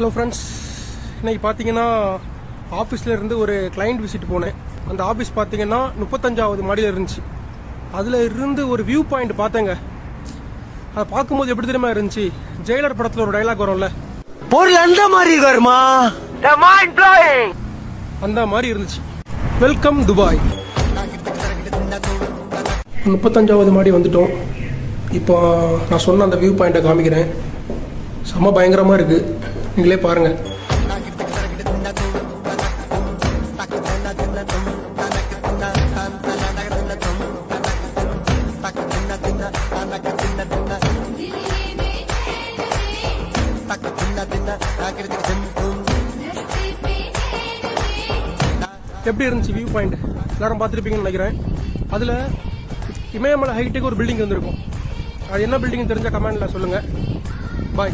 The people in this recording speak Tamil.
ஹலோ ஃப்ரெண்ட்ஸ், இன்னைக்கு பார்த்தீங்கன்னா ஆஃபீஸில் இருந்து ஒரு கிளைண்ட் விசிட் போனேன். அந்த ஆஃபீஸ் பார்த்தீங்கன்னா 35வது மாடியில் இருந்துச்சு. அதில் இருந்து ஒரு வியூ பாயிண்ட் பார்த்தேங்க. அதை பார்க்கும்போது எப்படி தெரியுமா இருந்துச்சு, ஜெயிலர் படத்தில் ஒரு டைலாக் வரும்ல, ஒரு அந்த மாதிரி வருமா, அந்த மாதிரி இருந்துச்சு. Welcome Dubai. 35வது மாடி வந்துட்டோம். இப்போ நான் சொன்ன அந்த வியூ பாயிண்ட்டை காமிக்கிறேன். செம்ம பயங்கரமாக இருக்குது, நீங்களே பாருங்கள். எப்படி இருந்துச்சு வியூ பாயிண்ட்? எல்லாரும் பார்த்துருப்பீங்கன்னு நினைக்கிறேன். அதில் இமயமலை ஹைட்டுக்கு ஒரு பில்டிங் இருந்திருக்கும். அது என்ன பில்டிங் தெரிஞ்ச கமெண்ட்ல சொல்லுங்கள். பாய்.